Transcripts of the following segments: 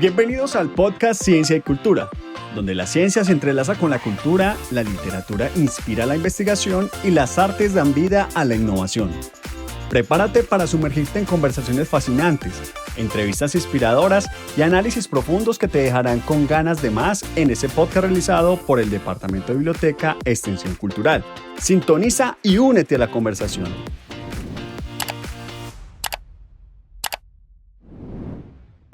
Bienvenidos al podcast Ciencia y Cultura, donde la ciencia se entrelaza con la cultura, la literatura inspira la investigación y las artes dan vida a la innovación. Prepárate para sumergirte en conversaciones fascinantes, entrevistas inspiradoras y análisis profundos que te dejarán con ganas de más en ese podcast realizado por el Departamento de Biblioteca Extensión Cultural. Sintoniza y únete a la conversación.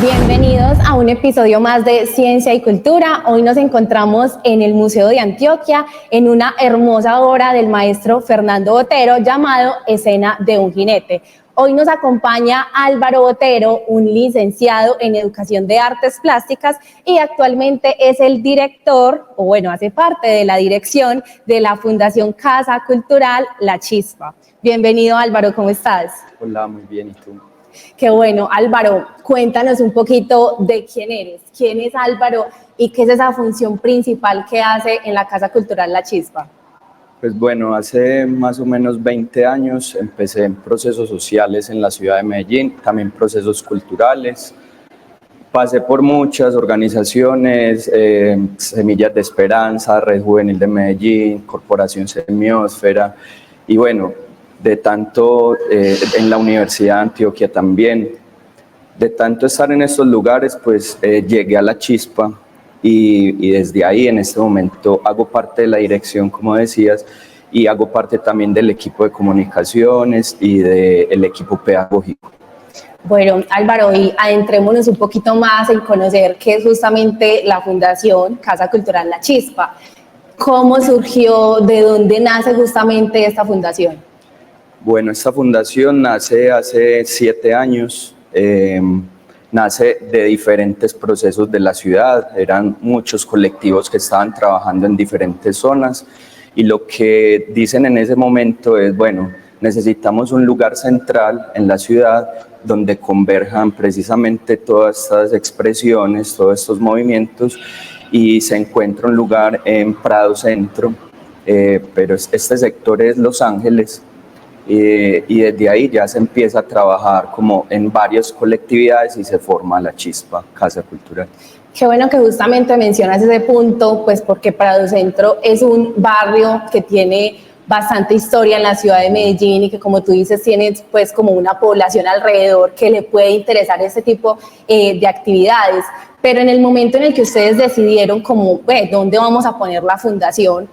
Bienvenidos a un episodio más de Ciencia y Cultura. Hoy nos encontramos en el Museo de Antioquia en una hermosa obra del maestro Fernando Botero llamado Escena de un jinete. Hoy nos acompaña Álvaro Botero, un licenciado en Educación de Artes Plásticas y actualmente es el director, o bueno, hace parte de la dirección de la Fundación Casa Cultural La Chispa. Bienvenido Álvaro, ¿cómo estás? Hola, muy bien, ¿y tú? Qué bueno. Álvaro, cuéntanos un poquito de quién eres, quién es Álvaro y qué es esa función principal que hace en la Casa Cultural La Chispa. Pues bueno, hace más o menos 20 años empecé en procesos sociales en la ciudad de Medellín, también procesos culturales. Pasé por muchas organizaciones, Semillas de Esperanza, Red Juvenil de Medellín, Corporación Semiósfera y bueno, de tanto en la Universidad de Antioquia también, de tanto estar en estos lugares, pues llegué a La Chispa y desde ahí en este momento hago parte de la dirección, como decías, y hago parte también del equipo de comunicaciones y del equipo pedagógico. Bueno, Álvaro, y adentrémonos un poquito más en conocer qué es justamente la Fundación Casa Cultural La Chispa. ¿Cómo surgió? ¿De dónde nace justamente esta fundación? Bueno, esta fundación nace hace 7 años, nace de diferentes procesos de la ciudad, eran muchos colectivos que estaban trabajando en diferentes zonas y lo que dicen en ese momento es, bueno, necesitamos un lugar central en la ciudad donde converjan precisamente todas estas expresiones, todos estos movimientos y se encuentra un lugar en Prado Centro, pero este sector es Los Ángeles. Y desde ahí ya se empieza a trabajar como en varias colectividades y se forma La Chispa, Casa Cultural. Qué bueno que justamente mencionas ese punto, pues porque Prado Centro es un barrio que tiene bastante historia en la ciudad de Medellín y que, como tú dices, tiene pues como una población alrededor que le puede interesar este tipo de actividades. Pero en el momento en el que ustedes decidieron como, ¿dónde vamos a poner la fundación?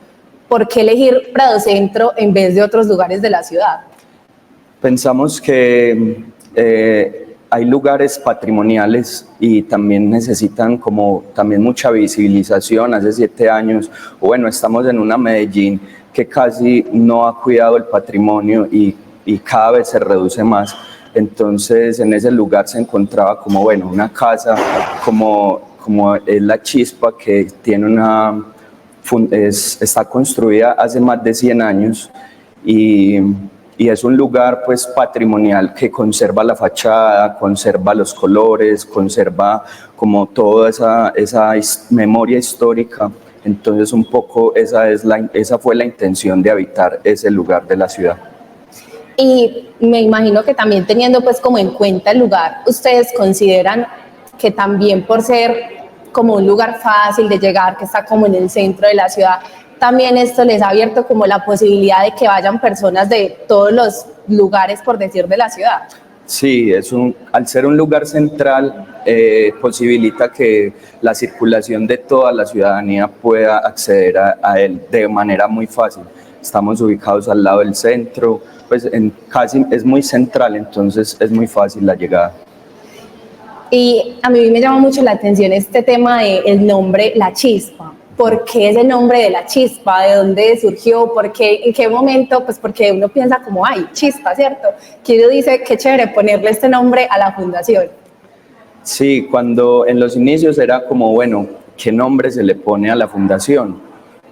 ¿Por qué elegir Prado Centro en vez de otros lugares de la ciudad? Pensamos que hay lugares patrimoniales y también necesitan como también mucha visibilización. Hace 7 años, bueno, estamos en una Medellín que casi no ha cuidado el patrimonio y cada vez se reduce más. Entonces en ese lugar se encontraba como, bueno, una casa como es La Chispa, que tiene está construida hace más de 100 años y es un lugar pues patrimonial que conserva la fachada, conserva los colores, conserva como toda esa memoria histórica. Entonces un poco esa fue la intención de habitar ese lugar de la ciudad. Y me imagino que también teniendo pues como en cuenta el lugar, ustedes consideran que también por ser como un lugar fácil de llegar, que está como en el centro de la ciudad, también esto les ha abierto como la posibilidad de que vayan personas de todos los lugares, por decir, de la ciudad. Sí, al ser un lugar central, posibilita que la circulación de toda la ciudadanía pueda acceder a él de manera muy fácil. Estamos ubicados al lado del centro, pues casi es muy central, entonces es muy fácil la llegada. Y a mí me llama mucho la atención este tema del nombre La Chispa. ¿Por qué ese nombre de La Chispa? ¿De dónde surgió? ¿Por qué? ¿En qué momento? Pues porque uno piensa como, ay, chispa, ¿cierto? Que uno dice, qué chévere ponerle este nombre a la fundación. Sí, cuando en los inicios era como, bueno, ¿qué nombre se le pone a la fundación?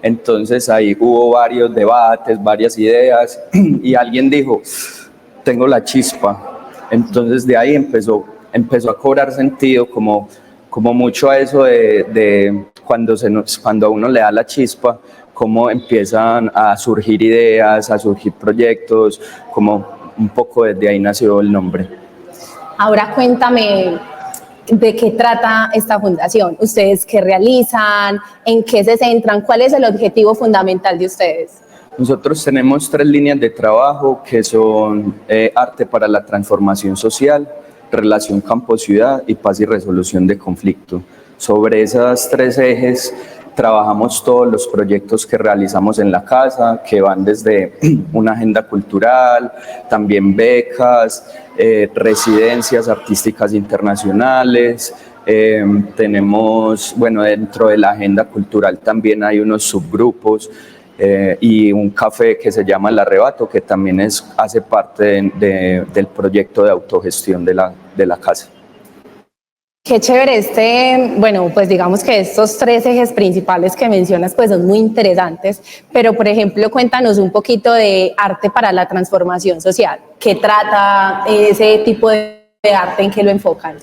Entonces ahí hubo varios debates, varias ideas y alguien dijo, tengo La Chispa. Entonces de ahí empezó a cobrar sentido como mucho a eso de cuando a uno le da la chispa, cómo empiezan a surgir ideas, a surgir proyectos, como un poco desde ahí nació el nombre. Ahora cuéntame, ¿De qué trata esta fundación? ¿Ustedes qué realizan? ¿En qué se centran? ¿Cuál es el objetivo fundamental de ustedes? Nosotros tenemos 3 líneas de trabajo que son arte para la transformación social, relación campo-ciudad y paz y resolución de conflicto. Sobre esas 3 ejes trabajamos todos los proyectos que realizamos en la casa, que van desde una agenda cultural, también becas, residencias artísticas internacionales. Tenemos, bueno, dentro de la agenda cultural también hay unos subgrupos y un café que se llama El Arrebato, que también hace parte del proyecto de autogestión de la casa. Qué chévere bueno, pues digamos que estos 3 ejes principales que mencionas pues son muy interesantes, pero por ejemplo cuéntanos un poquito de arte para la transformación social. ¿Qué trata ese tipo de arte? ¿En qué lo enfocan?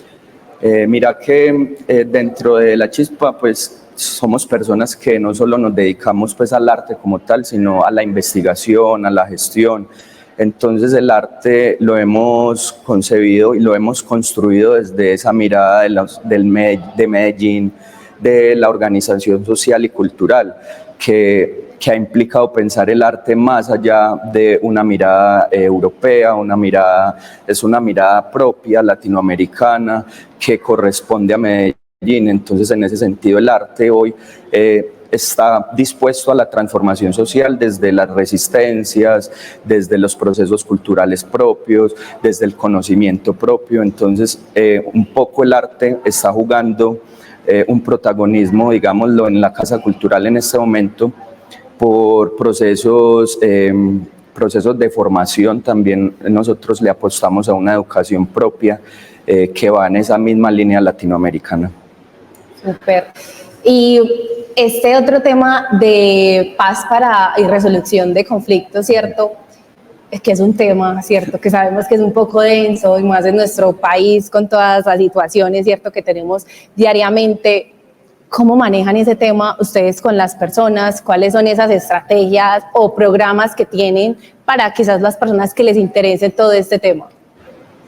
Mira que dentro de La Chispa pues somos personas que no solo nos dedicamos pues al arte como tal, sino a la investigación, a la gestión. Entonces el arte lo hemos concebido y lo hemos construido desde esa mirada de Medellín, de la organización social y cultural, que ha implicado pensar el arte más allá de una mirada europea, es una mirada propia latinoamericana que corresponde a Medellín. Entonces, en ese sentido, el arte hoy está dispuesto a la transformación social desde las resistencias, desde los procesos culturales propios, desde el conocimiento propio. Entonces, un poco el arte está jugando un protagonismo, digámoslo, en la Casa Cultural en este momento por procesos de formación. También nosotros le apostamos a una educación propia que va en esa misma línea latinoamericana. Súper. Y este otro tema de paz y resolución de conflictos, ¿cierto? Es que es un tema, ¿cierto? Que sabemos que es un poco denso y más en nuestro país con todas las situaciones, ¿cierto? Que tenemos diariamente. ¿Cómo manejan ese tema ustedes con las personas? ¿Cuáles son esas estrategias o programas que tienen para quizás las personas que les interese todo este tema?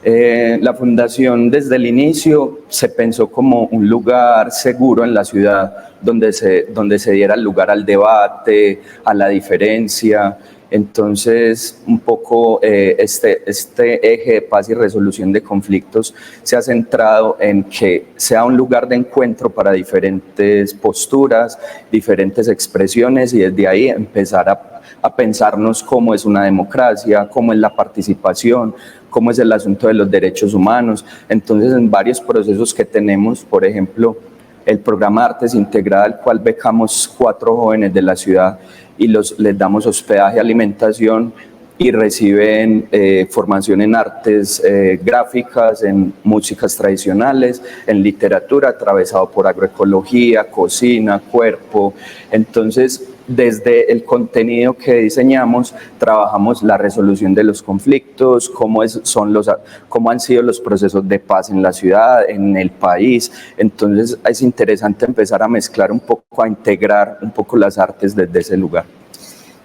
La fundación desde el inicio se pensó como un lugar seguro en la ciudad donde se diera el lugar al debate, a la diferencia. Entonces, un poco este eje de paz y resolución de conflictos se ha centrado en que sea un lugar de encuentro para diferentes posturas, diferentes expresiones, y desde ahí empezar a pensarnos cómo es una democracia, cómo es la participación, cómo es el asunto de los derechos humanos. Entonces, en varios procesos que tenemos, por ejemplo, el programa Artes Integrada, al cual becamos 4 jóvenes de la ciudad y les damos hospedaje, alimentación, y reciben formación en artes gráficas, en músicas tradicionales, en literatura, atravesado por agroecología, cocina, cuerpo. Entonces, desde el contenido que diseñamos, trabajamos la resolución de los conflictos, cómo han sido los procesos de paz en la ciudad, en el país. Entonces, es interesante empezar a mezclar un poco, a integrar un poco las artes desde ese lugar.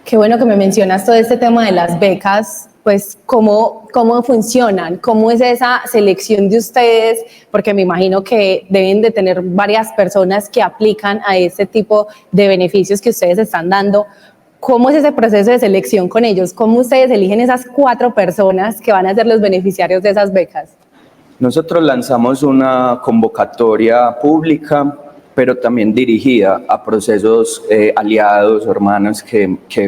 Qué bueno que me mencionas todo este tema de las becas, pues cómo funcionan, cómo es esa selección de ustedes, porque me imagino que deben de tener varias personas que aplican a ese tipo de beneficios que ustedes están dando. ¿Cómo es ese proceso de selección con ellos? ¿Cómo ustedes eligen esas 4 personas que van a ser los beneficiarios de esas becas? Nosotros lanzamos una convocatoria pública, pero también dirigida a procesos aliados, hermanos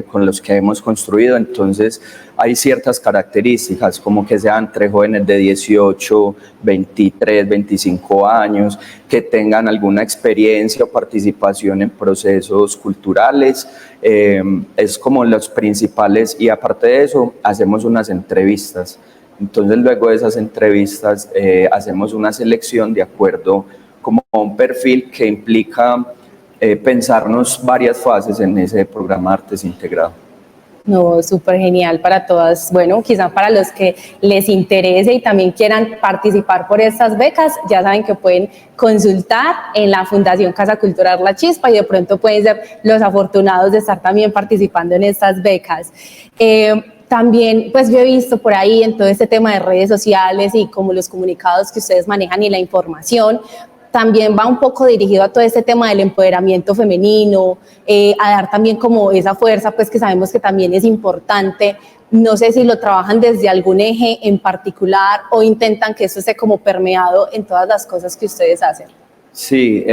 con los que hemos construido. Entonces hay ciertas características, como que sean entre jóvenes de 18, 23, 25 años, que tengan alguna experiencia o participación en procesos culturales. Es como los principales, y aparte de eso hacemos unas entrevistas. Entonces luego de esas entrevistas hacemos una selección de acuerdo como un perfil que implica pensarnos varias fases en ese programa Artes Integrado. No, súper genial para todas. Bueno, quizá para los que les interese y también quieran participar por estas becas, ya saben que pueden consultar en la Fundación Casa Cultural La Chispa y de pronto pueden ser los afortunados de estar también participando en estas becas. También, pues yo he visto por ahí en todo este tema de redes sociales y como los comunicados que ustedes manejan y la información, también va un poco dirigido a todo este tema del empoderamiento femenino, a dar también como esa fuerza, pues que sabemos que también es importante. No sé si lo trabajan desde algún eje en particular o intentan que eso esté como permeado en todas las cosas que ustedes hacen. Sí,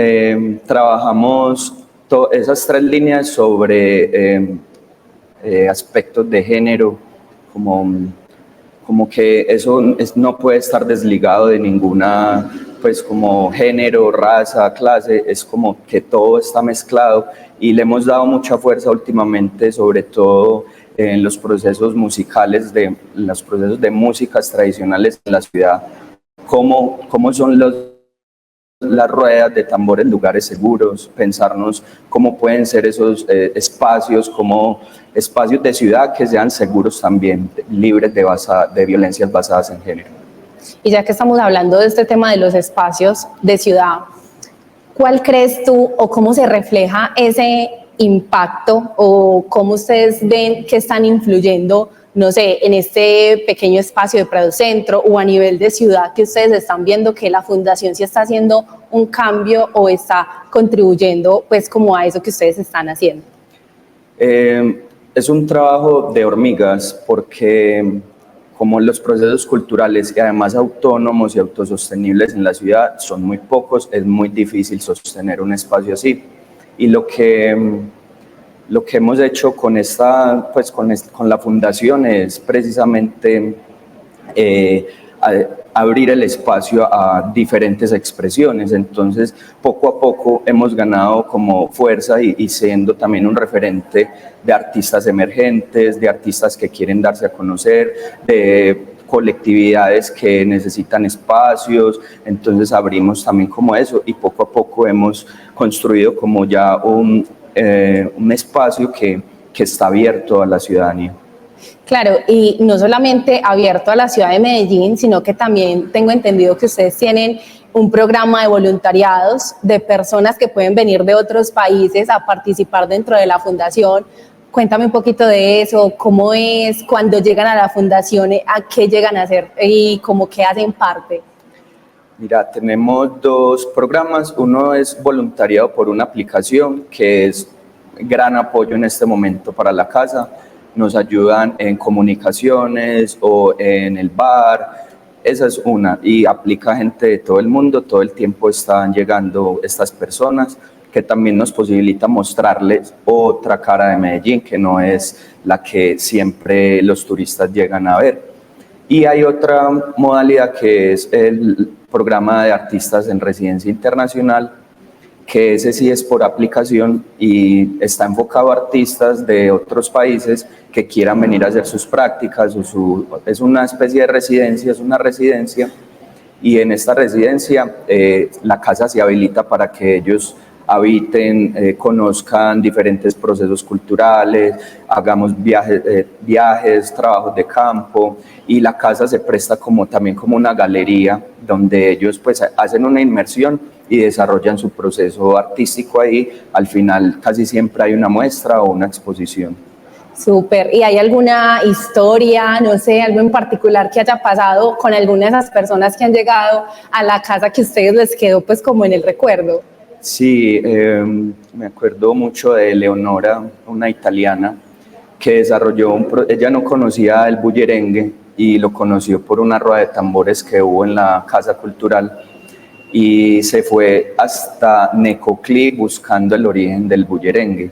trabajamos esas tres líneas sobre aspectos de género, como que eso no puede estar desligado de ninguna, pues como género, raza, clase, es como que todo está mezclado y le hemos dado mucha fuerza últimamente, sobre todo en los procesos musicales, en los procesos de músicas tradicionales en la ciudad, cómo son las ruedas de tambores, lugares seguros, pensarnos cómo pueden ser esos espacios, como espacios de ciudad que sean seguros también, libres de violencias basadas en género. Y ya que estamos hablando de este tema de los espacios de ciudad, ¿cuál crees tú o cómo se refleja ese impacto o cómo ustedes ven que están influyendo, no sé, en este pequeño espacio de Prado Centro o a nivel de ciudad que ustedes están viendo que la fundación sí está haciendo un cambio o está contribuyendo pues como a eso que ustedes están haciendo? Es un trabajo de hormigas porque como los procesos culturales y además autónomos y autosostenibles en la ciudad son muy pocos, es muy difícil sostener un espacio así. Y lo que hemos hecho con la fundación es precisamente abrir el espacio a diferentes expresiones. Entonces, poco a poco hemos ganado como fuerza y siendo también un referente de artistas emergentes, de artistas que quieren darse a conocer, de colectividades que necesitan espacios. Entonces abrimos también como eso y poco a poco hemos construido como ya un espacio que está abierto a la ciudadanía. Claro, y no solamente abierto a la ciudad de Medellín, sino que también tengo entendido que ustedes tienen un programa de voluntariados de personas que pueden venir de otros países a participar dentro de la fundación. Cuéntame un poquito de eso, cómo es, cuando llegan a la fundación, a qué llegan a hacer y cómo que hacen parte. Mira, tenemos dos programas. Uno es voluntariado por una aplicación que es gran apoyo en este momento para la casa. Nos ayudan en comunicaciones o en el bar, esa es una, y aplica gente de todo el mundo, todo el tiempo están llegando estas personas que también nos posibilita mostrarles otra cara de Medellín que no es la que siempre los turistas llegan a ver. Y hay otra modalidad que es el programa de artistas en residencia internacional, que ese sí es por aplicación y está enfocado a artistas de otros países que quieran venir a hacer sus prácticas, es una especie de residencia, es una residencia, y en esta residencia la casa se habilita para que ellos habiten, conozcan diferentes procesos culturales, hagamos viajes, trabajos de campo, y la casa se presta también como una galería donde ellos pues hacen una inmersión y desarrollan su proceso artístico ahí. Al final casi siempre hay una muestra o una exposición. Súper. ¿Y hay alguna historia, no sé, algo en particular que haya pasado con alguna de esas personas que han llegado a la casa que a ustedes les quedó pues como en el recuerdo? Sí, me acuerdo mucho de Leonora, una italiana que desarrolló ella no conocía el bullerengue y lo conoció por una rueda de tambores que hubo en la Casa Cultural y se fue hasta Necoclí buscando el origen del bullerengue.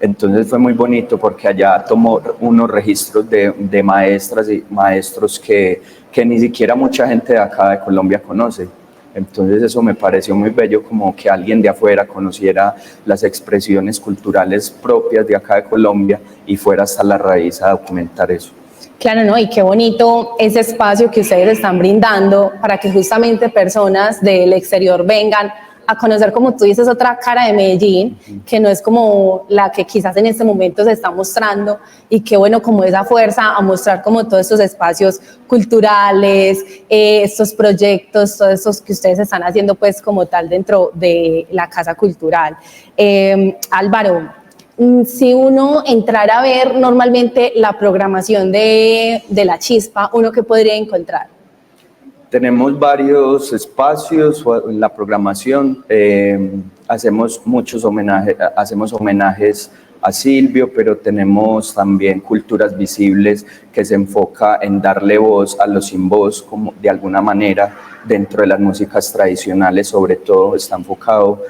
Entonces fue muy bonito porque allá tomó unos registros de maestras y maestros que ni siquiera mucha gente de acá de Colombia conoce. Entonces eso me pareció muy bello, como que alguien de afuera conociera las expresiones culturales propias de acá de Colombia y fuera hasta la raíz a documentar eso. Claro, ¿no? Y qué bonito ese espacio que ustedes están brindando para que justamente personas del exterior vengan a conocer, como tú dices, otra cara de Medellín, que no es como la que quizás en este momento se está mostrando, y qué bueno como esa fuerza a mostrar como todos estos espacios culturales, estos proyectos, todos estos que ustedes están haciendo pues como tal dentro de la Casa Cultural. Álvaro, Si uno entrara a ver normalmente la programación de La Chispa, ¿uno qué podría encontrar? Tenemos varios espacios en la programación, hacemos muchos homenajes, hacemos homenajes a Silvio, pero tenemos también Culturas Visibles, que se enfoca en darle voz a los sin voz, como de alguna manera dentro de las músicas tradicionales, sobre todo está enfocado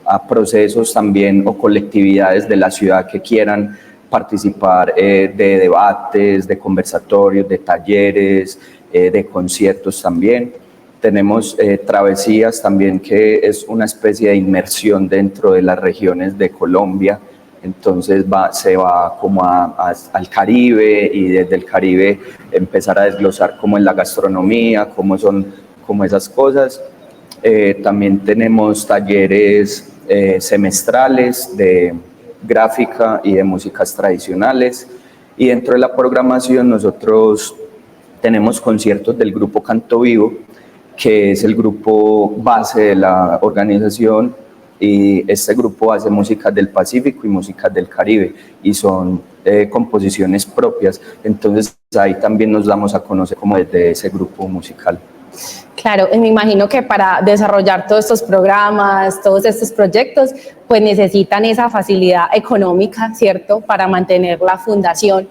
a procesos también o colectividades de la ciudad que quieran participar de debates, de conversatorios, de talleres, de conciertos también. Tenemos Travesías también, que es una especie de inmersión dentro de las regiones de Colombia. Entonces se va como al Caribe, y desde el Caribe empezar a desglosar cómo es la gastronomía, cómo son como esas cosas. También tenemos talleres semestrales de gráfica y de músicas tradicionales, y dentro de la programación nosotros tenemos conciertos del grupo Canto Vivo, que es el grupo base de la organización, y este grupo hace músicas del Pacífico y músicas del Caribe, y son composiciones propias. Entonces ahí también nos damos a conocer como desde ese grupo musical. Claro, me imagino que para desarrollar todos estos programas, todos estos proyectos, pues necesitan esa facilidad económica, ¿cierto?, para mantener la fundación.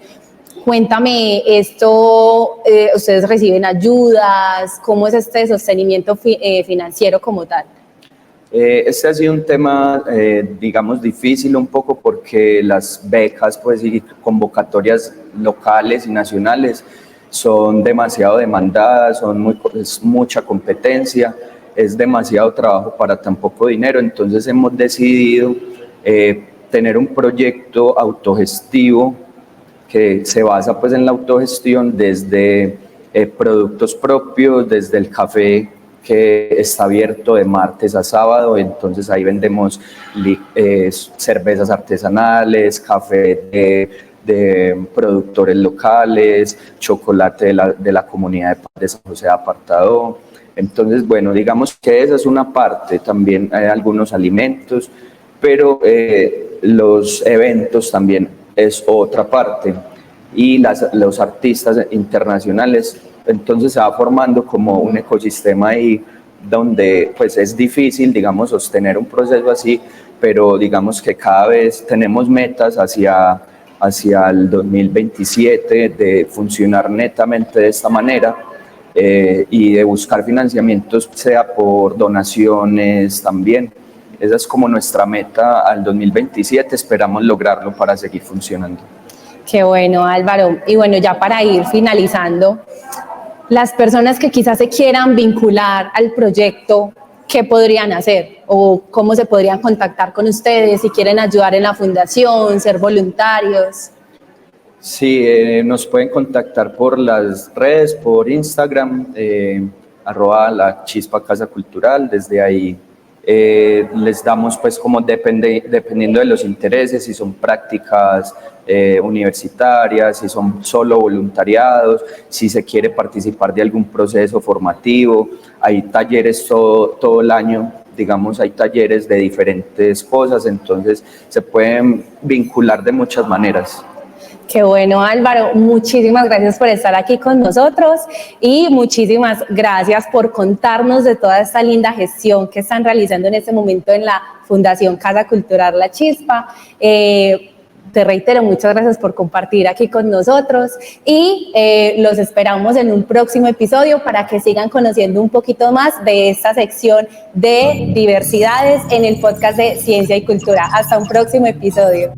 Cuéntame esto, ¿ustedes reciben ayudas? ¿Cómo es este sostenimiento financiero como tal? Este ha sido un tema, digamos, difícil un poco, porque las becas, pues, y convocatorias locales y nacionales son demasiado demandadas, es mucha competencia, es demasiado trabajo para tan poco dinero. Entonces hemos decidido tener un proyecto autogestivo que se basa pues en la autogestión, desde productos propios, desde el café, que está abierto de martes a sábado. Entonces ahí vendemos cervezas artesanales, café de productores locales, chocolate de la comunidad de San José de Apartado. Entonces, bueno, digamos que esa es una parte. También hay algunos alimentos, pero los eventos también es otra parte, y los artistas internacionales. Entonces se va formando como un ecosistema ahí, donde pues es difícil, digamos, sostener un proceso así, pero digamos que cada vez tenemos metas hacia el 2027 de funcionar netamente de esta manera, y de buscar financiamientos, sea por donaciones también. Esa es como nuestra meta al 2027, esperamos lograrlo para seguir funcionando. Qué bueno, Álvaro. Y bueno, ya para ir finalizando, las personas que quizás se quieran vincular al proyecto, ¿qué podrían hacer? ¿O cómo se podrían contactar con ustedes si quieren ayudar en la fundación, ser voluntarios? Sí, nos pueden contactar por las redes, por Instagram, @La Chispa Casa Cultural. Desde ahí les damos, pues, como dependiendo de los intereses, si son prácticas universitarias, si son solo voluntariados, si se quiere participar de algún proceso formativo. Hay talleres todo el año, digamos, hay talleres de diferentes cosas, entonces se pueden vincular de muchas maneras. Qué bueno, Álvaro, muchísimas gracias por estar aquí con nosotros, y muchísimas gracias por contarnos de toda esta linda gestión que están realizando en este momento en la Fundación Casa Cultural La Chispa. Te reitero, muchas gracias por compartir aquí con nosotros, y los esperamos en un próximo episodio para que sigan conociendo un poquito más de esta sección de diversidades en el podcast de Ciencia y Cultura. Hasta un próximo episodio.